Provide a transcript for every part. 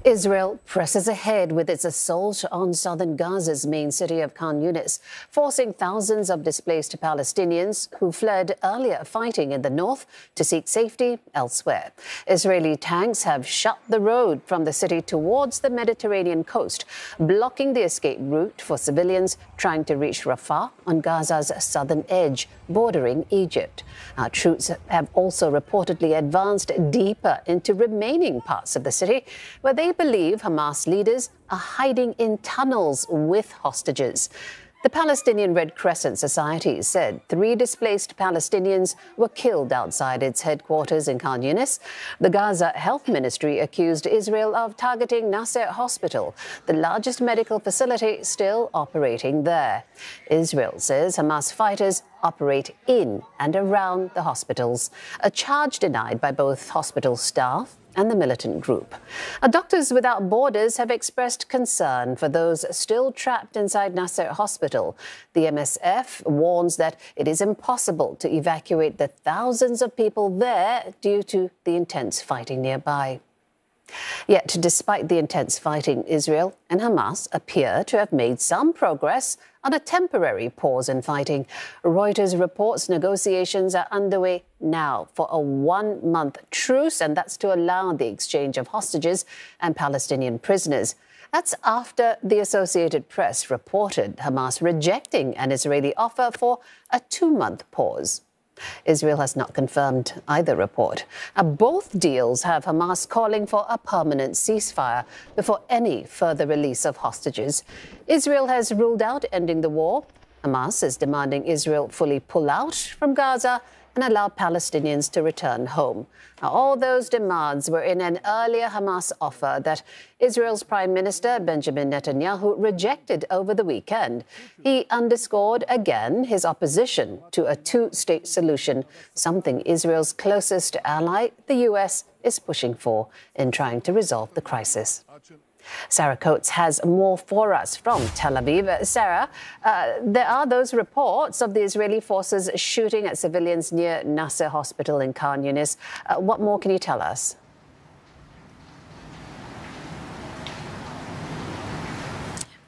Israel presses ahead with its assault on southern Gaza's main city of Khan Younis, forcing thousands of displaced Palestinians who fled earlier fighting in the north to seek safety elsewhere. Israeli tanks have shut the road from the city towards the Mediterranean coast, blocking the escape route for civilians trying to reach Rafah on Gaza's southern edge, bordering Egypt. Our troops have also reportedly advanced deeper into remaining parts of the city, where they believe Hamas leaders are hiding in tunnels with hostages. The Palestinian Red Crescent Society said 3 displaced Palestinians were killed outside its headquarters in Khan Younis. The Gaza Health Ministry accused Israel of targeting Nasser Hospital, the largest medical facility still operating there. Israel says Hamas fighters operate in and around the hospitals, a charge denied by both hospital staff and the militant group. Doctors Without Borders have expressed concern for those still trapped inside Nasser Hospital. The MSF warns that it is impossible to evacuate the thousands of people there due to the intense fighting nearby. Yet, despite the intense fighting, Israel and Hamas appear to have made some progress on a temporary pause in fighting. Reuters reports negotiations are underway now for a 1-month truce, and that's to allow the exchange of hostages and Palestinian prisoners. That's after the Associated Press reported Hamas rejecting an Israeli offer for a 2-month pause. Israel has not confirmed either report. Both deals have Hamas calling for a permanent ceasefire before any further release of hostages. Israel has ruled out ending the war. Hamas is demanding Israel fully pull out from Gaza and allow Palestinians to return home. Now, all those demands were in an earlier Hamas offer that Israel's Prime Minister Benjamin Netanyahu rejected over the weekend. He underscored again his opposition to a 2-state solution, something Israel's closest ally, the U.S., is pushing for in trying to resolve the crisis. Sarah Coates has more for us from Tel Aviv. Sarah, there are those reports of the Israeli forces shooting at civilians near Nasser Hospital in Khan Younis. What more can you tell us?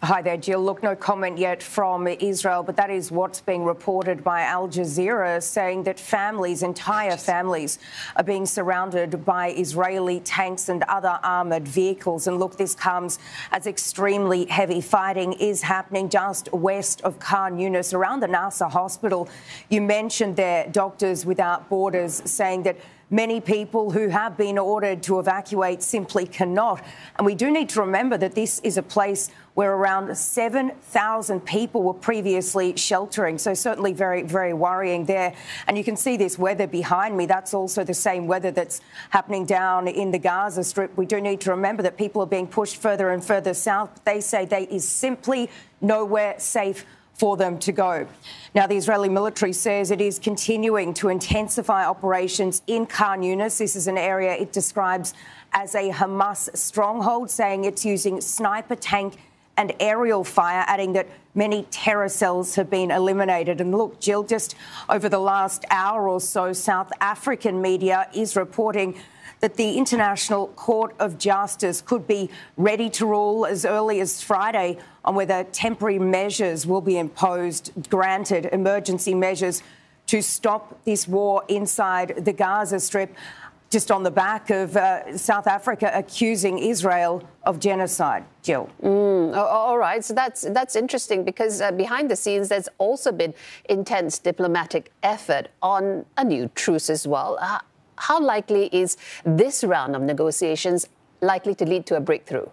Hi there, Jill. Look, no comment yet from Israel, but that is what's being reported by Al Jazeera, saying that families, entire families, are being surrounded by Israeli tanks and other armoured vehicles. And look, this comes as extremely heavy fighting is happening just west of Khan Younis, around the Nasser Hospital. You mentioned there Doctors Without Borders saying that many people who have been ordered to evacuate simply cannot. And we do need to remember that this is a place where around 7,000 people were previously sheltering. So certainly very, very worrying there. And you can see this weather behind me. That's also the same weather that's happening down in the Gaza Strip. We do need to remember that people are being pushed further and further south. They say there is simply nowhere safe for them to go. Now, the Israeli military says it is continuing to intensify operations in Khan Younis. This is an area it describes as a Hamas stronghold, saying it's using sniper, tank and aerial fire, adding that many terror cells have been eliminated. And look, Jill, just over the last hour or so, South African media is reporting that the International Court of Justice could be ready to rule as early as Friday on whether temporary measures will be imposed, granted emergency measures to stop this war inside the Gaza Strip, just on the back of South Africa accusing Israel of genocide. Jill. All right. So that's interesting, because behind the scenes, there's also been intense diplomatic effort on a new truce as well. How likely is this round of negotiations likely to lead to a breakthrough?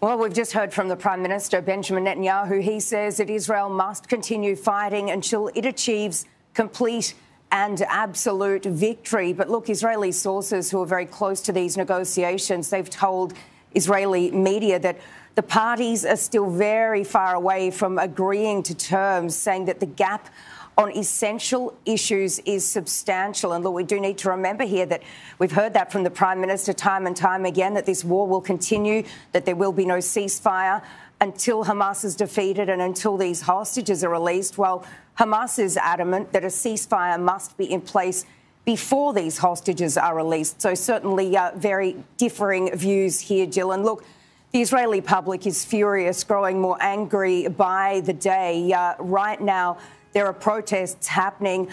Well, we've just heard from the Prime Minister, Benjamin Netanyahu. He says that Israel must continue fighting until it achieves complete and absolute victory. But look, Israeli sources who are very close to these negotiations, they've told Israeli media that the parties are still very far away from agreeing to terms, saying that the gap on essential issues is substantial. And look, we do need to remember here that we've heard that from the Prime Minister time and time again, that this war will continue, that there will be no ceasefire until Hamas is defeated and until these hostages are released. Well, Hamas is adamant that a ceasefire must be in place before these hostages are released. So certainly very differing views here, Jill. And look, the Israeli public is furious, growing more angry by the day. Right now, there are protests happening.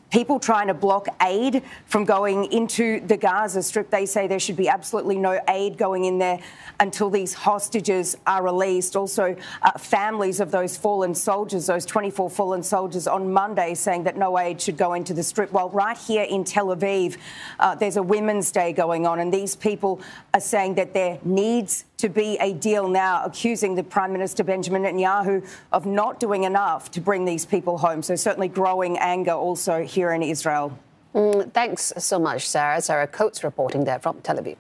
People trying to block aid from going into the Gaza Strip. They say there should be absolutely no aid going in there until these hostages are released. Also, families of those fallen soldiers, those 24 fallen soldiers on Monday, saying that no aid should go into the Strip. Well, right here in Tel Aviv, there's a Women's Day going on, and these people are saying that there needs to be a deal now, accusing the Prime Minister Benjamin Netanyahu of not doing enough to bring these people home. So certainly growing anger also here in Israel. Thanks so much, Sarah. Sarah Coates reporting there from Tel Aviv.